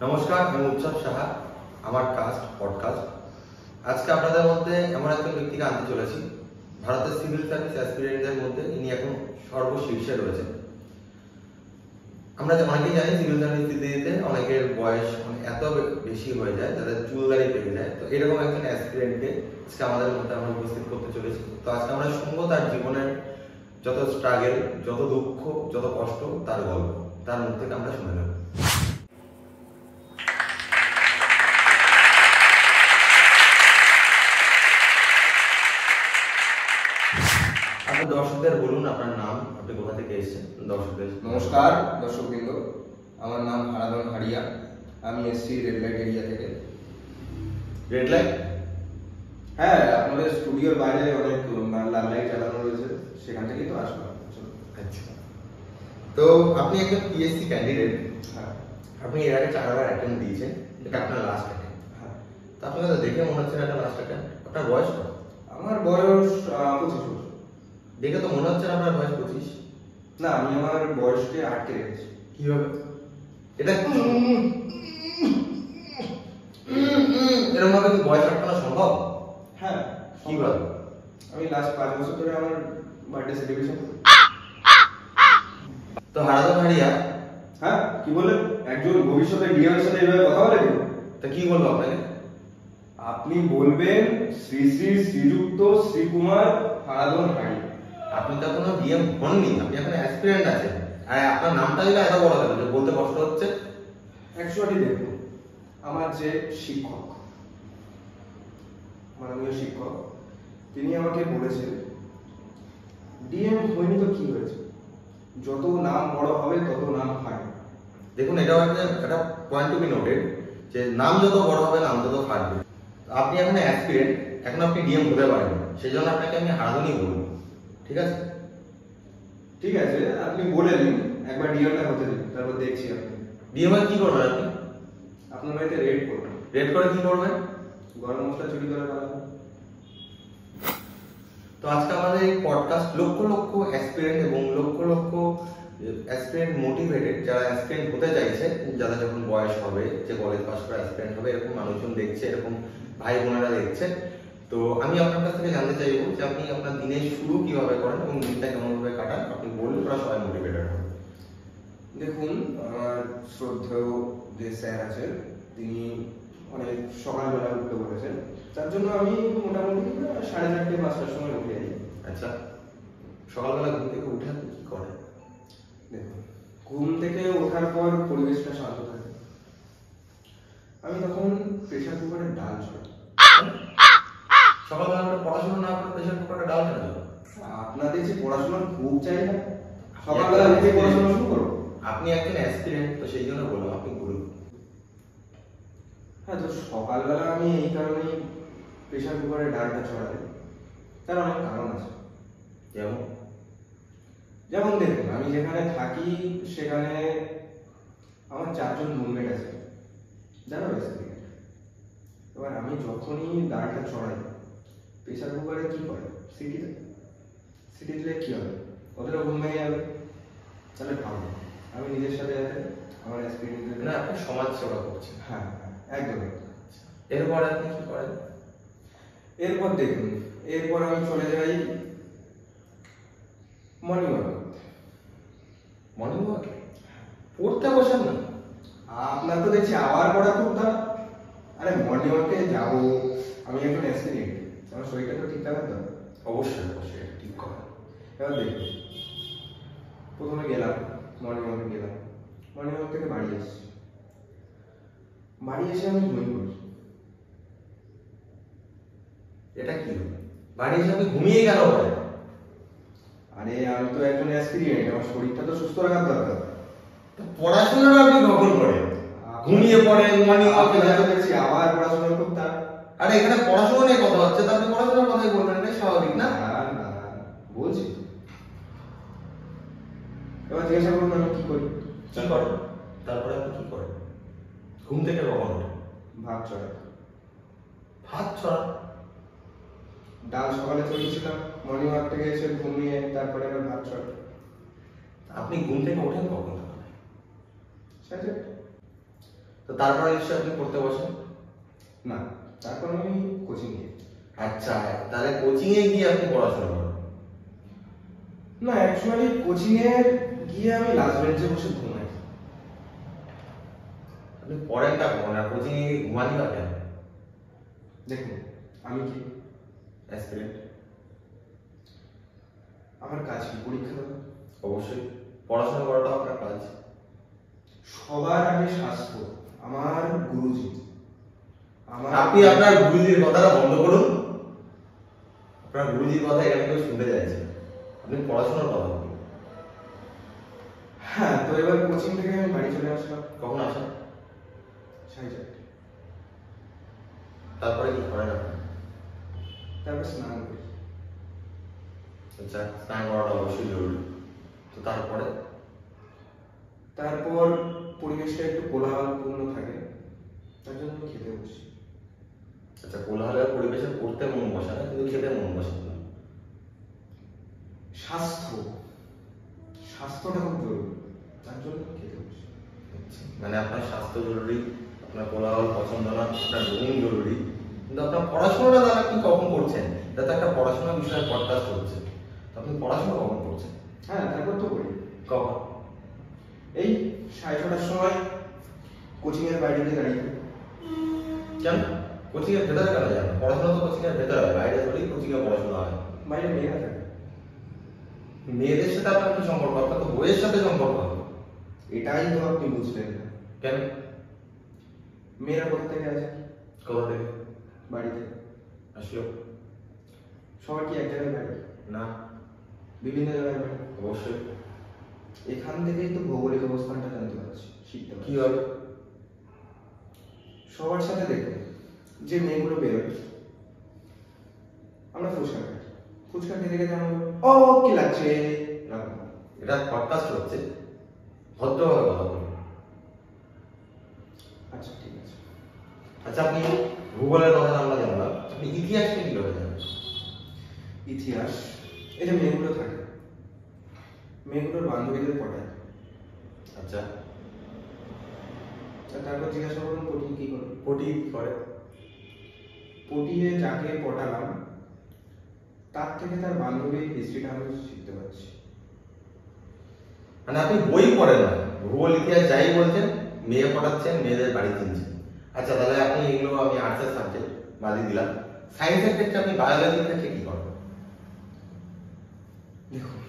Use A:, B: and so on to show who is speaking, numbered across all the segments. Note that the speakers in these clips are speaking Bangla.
A: নমস্কার, আমি উৎসব সাহা। আমার কাস্ট পডকাস্ট আজকে আপনাদের মধ্যে এমন একজন ব্যক্তিকে আনতে চলেছি। ভারতের সিভিল সার্ভিস অ্যাসপিরেন্টদের মধ্যে ইনি এখন সর্বশীর্ষে রয়েছেন। আমরা অনেকেই জানি সিভিল সার্ভিস দিতে দিতে অনেকের বয়স এত বেশি হয়ে যায়, তাদের চুল দাড়ি পেকে যায়। তো এরকম একজন অ্যাসপিরেন্টকে আজকে আমাদের মধ্যে আমরা উপস্থিত করতে চলেছি। তো আজকে আমরা শুনবো তার জীবনের যত স্ট্রাগল, যত দুঃখ, যত কষ্ট, তার গল্প তার মুখ থেকে আমরা শুনে নেব। আপনি দর্শকদের বলুন আপনার নাম, আপনি কোথা থেকে এসেছেন দর্শকদের।
B: নমস্কার দর্শকবৃন্দ, আমার নাম হারাধন হারিয়া। আমি এসেছি রেড লাইট এরিয়া থেকে।
A: Red light?
B: হ্যাঁ, আপনাদের স্টুডিওর বাইরে অনেক লাল লাইট জ্বালানো রয়েছে, সেখান থেকেই তো আসলাম।
A: আচ্ছা, তো আপনি একজন পিএসসি ক্যান্ডিডেট।
B: হ্যাঁ।
A: আপনি এর আগে 4বার অ্যাটেম্প দিয়েছেন, এটা আপনার লাস্ট অ্যাটেম্প।
B: হ্যাঁ।
A: তো আপনাকে দেখে মনে হচ্ছে এটা লাস্ট অ্যাটেম্প। আপনার বয়স কত?
B: আমার বয়স 25 বছর।
A: দেখে তো মনে হচ্ছে আপনার বয়স 25।
B: না, আমি আমার বয়সকে আটকে রেখেছি।
A: কিভাবে? এটা এরকম ভাবে কি বয়স আটকানো সম্ভব?
B: হ্যাঁ,
A: কিভাবে?
B: আমি লাস্ট 5 বছর ধরে আমার বার্থডে সেলিব্রেশন করি।
A: তো হারাধন হারিয়া।
B: হ্যাঁ, কি বললেন? একজন ভবিষ্যতে ডিএর সাথে এভাবে কথা বলে?
A: তা কি বলবো আপনাকে?
B: আপনি বলবেন শ্রী শ্রী শ্রীযুক্ত শ্রীকুমার হারাধন হারিয়া।
A: আপনি তো এখনো ডিএম হননি, আপনি এখন অ্যাসপিরেন্ট আছেন। আর আপনার নামটা যদি এত বড় কেন, যে বলতে কষ্ট হচ্ছে?
B: অ্যাকচুয়ালি দেখুন, আমার যে শিক্ষক, মাননীয় শিক্ষক, তিনি আমাকে বলেছেন ডিএম হয়নি তো কি হয়েছে, যত নাম বড় হবে তত নাম ফাটবে।
A: দেখুন, এটাও একটা পয়েন্ট টু বি নোটেড, যে নাম যত বড় হবে নাম তত ফাটবে। আপনি এখন অ্যাসপিরেন্ট, এখন আপনি ডিএম হতে পারেন, সেই জন্য আপনাকে আমি হারাধনই বলবো। ঠিক আছে?
B: ঠিক আছে, আপনি বলে দিন, একবার ডিএমটা হতে দিন, তারপর দেখছি। আপনি
A: ডিএম এ কি করবেন? আপনি
B: আপনার বাড়িতে রেড করবেন।
A: রেড করে কি করবেন?
B: গরম মশলা চুরি করে পালাবেন।
A: তো আজকে আমাদের এই পডকাস্ট লক্ষ লক্ষ অ্যাসপিরেন্ট এবং লক্ষ লক্ষ অ্যাসপিরেন্ট মোটিভেটেড, যারা অ্যাসপিরেন্ট হতে চাইছে, যারা যখন বয়স হবে, যে কলেজ পাস করে অ্যাসপিরেন্ট হবে, এরকম মানুষজন দেখছে, এরকম ভাই বোনেরা দেখছে। তো আমি আপনার কাছ থেকে জানতে চাইবো যে আপনি আপনার দিনের শুরু কিভাবে করেন এবং দিনটা কেমনভাবে কাটান, আপনি বললে ওরা সবাই মোটিভেটেড হবে।
B: দেখুন, আমার শ্রদ্ধেয় যে স্যার আছেন, তিনি অনেক সকালবেলা উঠতে বলেছেন, তার জন্য আমি মোটামুটি 4:30-5টার সময় উঠে যাই।
A: আচ্ছা, সকালবেলা ঘুম থেকে উঠে আপনি কি করেন?
B: দেখুন, ঘুম থেকে ওঠার পর পরিবেশটা শান্ত থাকে। আমি তখন প্রেসার কুকারে ডাল চড়াই।
A: সকালবেলা আমরা পড়াশোনা না করে প্রেশার কুকারে ডাল কেন?
B: আপনাদের যে পড়াশোনার খুব চাই না, সকালবেলা উঠে পড়াশোনা শুরু করো।
A: আপনি একজন অ্যাসপিরেন্ট, তো সেই জন্য বললাম আপনি করুন।
B: হ্যাঁ, তো সকালবেলা আমি এই কারণেই প্রেসার কুকারে ডালটা চড়াই, তার অনেক কারণ আছে।
A: যেমন
B: যেমন দেখুন, আমি যেখানে থাকি সেখানে আমার 4জন রুমমেট আছে যারা বেসিক্যালি। এবার আমি যখনই ডালটা চড়াই, প্রেসার কুকারে কি করে, সিটি দিলে কি হবে, ওদেরও ঘুম ভেঙে যাবে। তাহলে ভাবো, আমি নিজের সাথে যাতে আমার এক্সপিরিয়েন্স।
A: না, আপনি সমাজ সেবা করছেন।
B: হ্যাঁ, একদম।
A: এরপর আপনি কি করেন?
B: এরপর দেখুন, এরপর আমি চলে যাই মর্নিং ওয়াক করতে।
A: মর্নিং ওয়াকে পড়তে বসেন না?
B: আপনার তো দেখছি আবার পড়া খুব তাড়া। আরে মর্নিং ওয়াকে যাবো, আমি একজন অ্যাসপিরেন্ট, আমার শরীরটা তো ঠিক থাকার দরকার।
A: অবশ্যই অবশ্যই, এটা ঠিক কথা।
B: এবার দেখুন, প্রথমে গেলাম মর্নিং ওয়াকে, গেলাম মর্নিং ওয়াক থেকে বাড়ি এসেছি, বাড়ি এসে আমি ঘুমিয়ে পড়ছি।
A: এটা কি হবে? বাড়ি এসে আপনি ঘুমিয়ে কেন পড়েন?
B: আরে আমি তো একজন অ্যাসপিরিয়েন্ট, আমার শরীরটা তো সুস্থ রাখার দরকার।
A: তো পড়াশোনাটা আপনি কখন করেন? ঘুমিয়ে পড়েন, মর্নিং ওয়াকে যান।
B: দেখছি আবার পড়াশোনা খুব তাড়া।
A: আরে এখানে পড়াশোনা নিয়ে কথা হচ্ছে, তো আপনি পড়াশোনার কথাই বলবেন, এটা স্বাভাবিক না?
B: না, বলছি। এবার জিজ্ঞাসা করুন আমি কি করি।
A: কি করেন? তারপরে আপনি কি করেন? ঘুম থেকে কখন ওঠেন?
B: ভাত চড়াই।
A: ভাত ছড়া?
B: ডাল সকালে চড়িয়েছিলাম, মর্নিং ওয়াক থেকে এসে ঘুমিয়ে তারপরে আবার ভাত চড়াই।
A: আপনি ঘুম থেকে ওঠেন কখন?
B: সাড়ে
A: তো তারপরে নিশ্চয়ই আপনি পড়তে বসেন।
B: না, তারপর আমি কোচিং নিই।
A: আচ্ছা, তাহলে কোচিং এ গিয়ে আপনি পড়াশোনা করেন?
B: না, অ্যাকচুয়ালি কোচিং এ গিয়ে আমি লাস্ট বেঞ্চে বসে ঘুমাই।
A: আপনি পড়েনটা কখন আর কোচিং এ গিয়ে ঘুমানি বা কেন?
B: দেখুন, আমি কি
A: অ্যাসপিরেন্ট,
B: আমার কাজ কি পরীক্ষা দেওয়া?
A: অবশ্যই পড়াশোনা করাটা আপনার কাজ।
B: সবার আগে স্বাস্থ্য আমার গুরুজি।
A: আপনি আপনার গুরুজির কথাটা বন্ধ করুন। আপনার গুরুজির কথা এখানে কেউ শুনতে চাইছে, আপনি পড়াশোনার কথা বলুন।
B: হ্যাঁ, তো এবার কোচিং থেকে আমি বাড়ি চলে আসলাম।
A: কখন আসেন?
B: 4:30।
A: তারপরে কি করেন আপনি?
B: তারপর স্নান করি।
A: আচ্ছা, স্নান করাটা অবশ্যই জরুরি। তো তারপরে
B: তারপর পরিবেশটা একটু কোলাহলপূর্ণ থাকে, তার জন্য আমি খেতে বসি।
A: আচ্ছা, কোলাহলের পরিবেশে পড়তে মন বসে না, কিন্তু খেতে মন বসে না।
B: স্বাস্থ্যটা খুব জরুরি, তার জন্য আমি খেতে বসি।
A: আচ্ছা, মানে আপনার স্বাস্থ্য জরুরি, আপনার কোলাহল পছন্দ না, আপনার ঘুম জরুরি, কিন্তু আপনার পড়াশোনাটা তাহলে আপনি কখন করছেন? এটা তো একটা পড়াশোনা বিষয়ের পডকাস্ট হচ্ছে, তো আপনি পড়াশোনা কখন করছেন?
B: হ্যাঁ, তারপর তো করি।
A: কখন?
B: এই 6:30টার সময় কোচিং এর বাইরে গিয়ে দাঁড়িয়ে থাকি।
A: কেন কোচিং এর ভেতরে কেন যান? পড়াশোনা তো কোচিং এর ভেতরে হয়, বাইরে থোড়ি কোচিং এ পড়াশোনা হয়।
B: বাইরে মেয়েরা থাকে।
A: মেয়েদের সাথে আপনার কি সম্পর্ক? আপনার তো বইয়ের সাথে সম্পর্ক।
B: এটাই তো আপনি বুঝলেন না।
A: কেন?
B: মেয়েরা কোথা থেকে আসে?
A: কোথা থেকে
B: বাড়িতে।
A: আসলো?
B: সবার কি এক জায়গায় বাড়ি?
A: না,
B: বিভিন্ন জায়গায় বাড়ি।
A: অবশ্যই।
B: এখান থেকেই তো ভৌগোলিক অবস্থানটা জানতে পারছি, শিখতে পারছি।
A: কিভাবে?
B: সবার সাথে দেখবেন যে মেয়েগুলো বেরোয়, আমরা ফুচকা খাই, ফুচকা খেতে খেতে আমরা ও কি লাগছে এরকম।
A: এটা পডকাস্ট হচ্ছে, ভদ্রভাবে কথা বলুন।
B: আচ্ছা, ঠিক আছে।
A: আচ্ছা, আপনি ভূগোলের কথা আমরা জানলাম, আপনি ইতিহাসটা কিভাবে জানেন?
B: ইতিহাস, এই যে মেয়েগুলো থাকে, মেয়েগুলোর বান্ধবীদের পটায়।
A: আচ্ছা,
B: তারপর জিজ্ঞাসা করুন পটিয়ে কি করে।
A: কোটি করে?
B: পটিয়ে যাকে পটালাম তার থেকে তার বান্ধবীর হিস্ট্রিটা আমি শিখতে পারছি।
A: মানে আপনি বই পড়েন না, ভূগোল ইতিহাস যাই বলছেন, মেয়ে পড়াচ্ছেন, মেয়েদের বাড়ি কিনছেন। আচ্ছা, তাহলে আপনি এগুলো, আমি আর্টসের সাবজেক্ট বাদই দিলাম, সায়েন্সের ক্ষেত্রে আপনি বায়োলজির ক্ষেত্রে কি করেন?
B: দেখুন,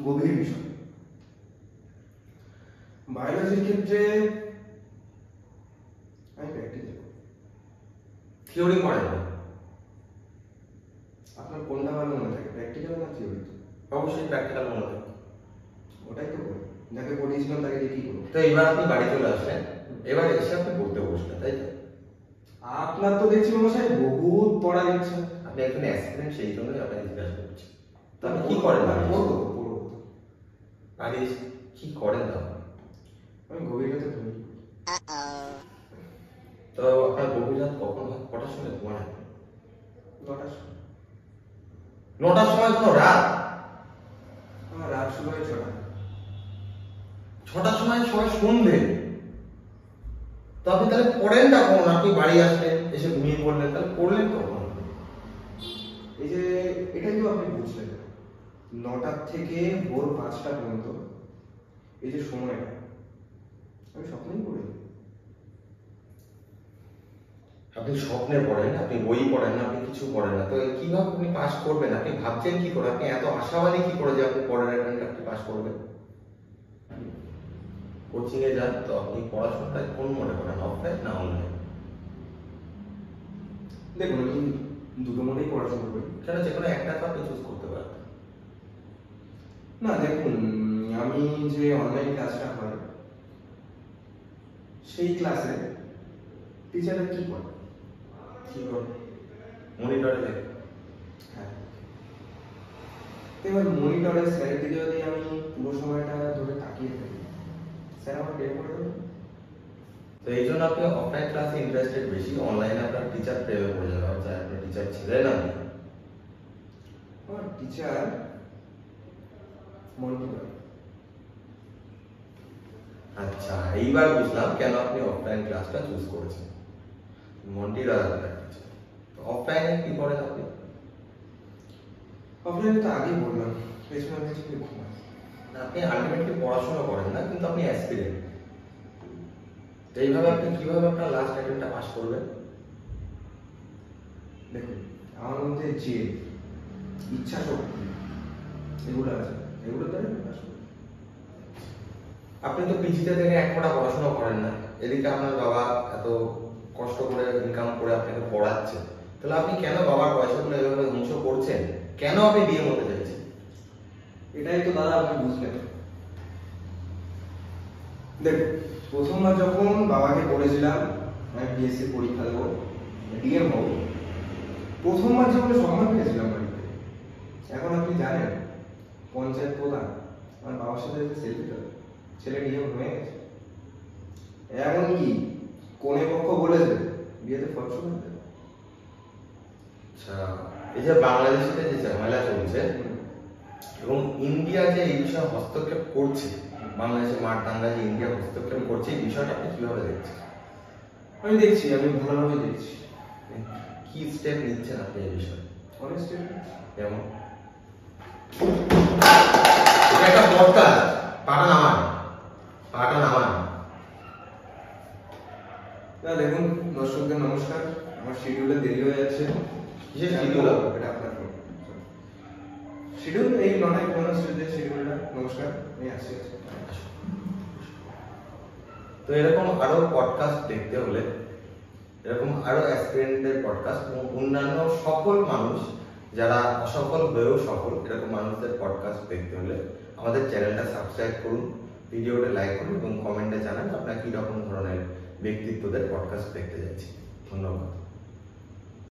B: গভীর বিষয়। বায়োলজির ক্ষেত্রে আমি প্র্যাকটিক্যাল।
A: থিওরি পড়েন না?
B: আপনার কোনটা ভালো মনে থাকে, প্র্যাকটিক্যাল না থিওরি?
A: অবশ্যই প্র্যাকটিক্যাল মনে হয়।
B: ওটাই তো বলি, যাকে পড়িয়েছিলাম তাকে দিয়ে কি করবো।
A: তো এবার আপনি বাড়ি চলে আসলেন, এবার এসে আপনি পড়তে বসলেন, তাই তো?
B: আপনার তো দেখছি মশাই বহুত পড়া দিচ্ছে।
A: আপনি একজন অ্যাসপিরেন্ট, সেই জন্যই আপনাকে জিজ্ঞাসা করছি। তো আপনি কি করেন বাড়ি এসে?
B: পড়বো পড়বো।
A: বাড়ি এসে কি করেন তাহলে?
B: আমি গভীর রাতে ঘুমি।
A: তো আপনার গভীর রাত কখন হয়? কটার সময় ঘুমান আপনি?
B: 9টার সময়।
A: 9টার সময় কোনো রাত?
B: আমার রাত শুরু হয় 6টা।
A: 6টার সময় সবাই সন্ধে। তো আপনি তাহলে পড়েন না কখন? আপনি বাড়ি আসলেন, এসে ঘুমিয়ে পড়লেন, তাহলে পড়লেন কখন?
B: এই যে এটাই তো আপনি বুঝলেন, 9টা থেকে ভোর 5টা পর্যন্ত এই যে সময়টা আমি স্বপ্নই পড়ি।
A: আপনি স্বপ্নে পড়েন, আপনি বই পড়েন না, আপনি কিছু পড়েন না, তো কিভাবে আপনি পাস করবেন? আপনি ভাবছেন কি করে? আপনি এত আশাবাদী কি করে যে আপনি পরের অ্যাটেম্পটে আপনি পাস করবেন? কোচিং এ যান, তো আপনি পড়াশোনাটা কোন মনে করেন, অফলাইন না অনলাইন?
B: দেখুন, আমি দুটো মনেই পড়াশোনা করি।
A: কেন, যে কোনো একটা তো আপনি চুজ করতে পারেন।
B: না দেখুন, আমি যে অনলাইন ক্লাসটা হয় সেই ক্লাসে টিচাররা কি করে?
A: কি করে? মনিটরে দেখে।
B: হ্যাঁ, এবার মনিটরের স্যারের দিকে যদি আমি পুরো সময়টা ধরে তাকিয়ে থাকি, স্যার আমার বের করে দেবে।
A: তো এই জন্য আপনি অফলাইন ক্লাসে ইন্টারেস্টেড বেশি, অনলাইনে আপনার টিচার প্রেমে পড়ে যাবে, চাই আপনি টিচার ছিলেন না।
B: আমার টিচার মন কি করে?
A: আচ্ছা, এইবার বুঝলাম কেন আপনি অফলাইন ক্লাসটা চুজ করেছেন। মন্টি দাদা অফলাইনে কি করেন আপনি?
B: অফলাইনে তো আগেই বললাম, পেছনে কিছু ঘুমাই।
A: আপনি আলটিমেটলি পড়াশোনা করেন না, কিন্তু আপনি অ্যাসপিরেন্ট। এইভাবে আপনি কিভাবে আপনার লাস্ট অ্যাটেম্পটা পাস করবেন?
B: দেখুন, আমার মধ্যে যে ইচ্ছা শক্তি এগুলো আছে, এগুলো দ্বারা আমি পাস করব।
A: আপনি তো পিজিতে থেকে এক ফোঁটা পড়াশোনা করেন না, এদিকে আপনার বাবা এত কষ্ট করে ইনকাম করে আপনাকে পড়াচ্ছে, তাহলে আপনি কেন বাবার পয়সাগুলো এভাবে ধ্বংস করছেন? কেন আপনি বিয়ে হতে চাইছেন?
B: এটাই তো দাদা আপনি বুঝলেন। দেখুন, প্রথমবার যখন বাবাকে বলেছিলাম আমি বিএসসি পরীক্ষা দেবো, ডিএম হবো, প্রথমবার যেগুলো সম্মান পেয়েছিলাম বাড়িতে, এখন আপনি জানেন পঞ্চায়েত প্রধান আমার বাবার সাথে সেলফি তোলে, ছেলে ডিএম হয়ে গেছে। এমনকি কোনে পক্ষ বলেছে বিয়েতে খরচ করতে।
A: আচ্ছা, এই যে বাংলাদেশে যে ঝামেলা চলছে এবং ইন্ডিয়া যে এই বিষয়ে হস্তক্ষেপ করছে, বাংলাদেশের মাঠ দাঙ্গা যে ইন্ডিয়া হস্তক্ষেপ করছে, এই বিষয়টা আপনি কিভাবে দেখছেন?
B: আমি দেখছি, আমি ভালোভাবে দেখছি।
A: কি স্টেপ নিচ্ছেন আপনি এই বিষয়ে?
B: অনেক স্টেপ।
A: যেমন এটা একটা পডকাস্ট, পাটা নামান।
B: না দেখুন, দর্শকদের নমস্কার, আমার শিডিউলে দেরি হয়ে যাচ্ছে।
A: কিসের শিডিউল?
B: এটা আপনার শিডিউল, এই 9টায় পৌঁছানোর শিডিউলটা। নমস্কার, আমি আসছি।
A: তো এরকম আরো পডকাস্ট দেখতে হলে, এরকম আরো অ্যাসপিরেন্টদের পডকাস্ট এবং অন্যান্য সফল মানুষ যারা অসফল হয়েও সফল, এরকম মানুষদের পডকাস্ট দেখতে হলে আমাদের চ্যানেলটা সাবস্ক্রাইব করুন, ভিডিওটা লাইক করুন এবং কমেন্টে জানান আপনারা কি রকম ধরনের ব্যক্তিত্বদের পডকাস্ট দেখতে যাচ্ছি। ধন্যবাদ।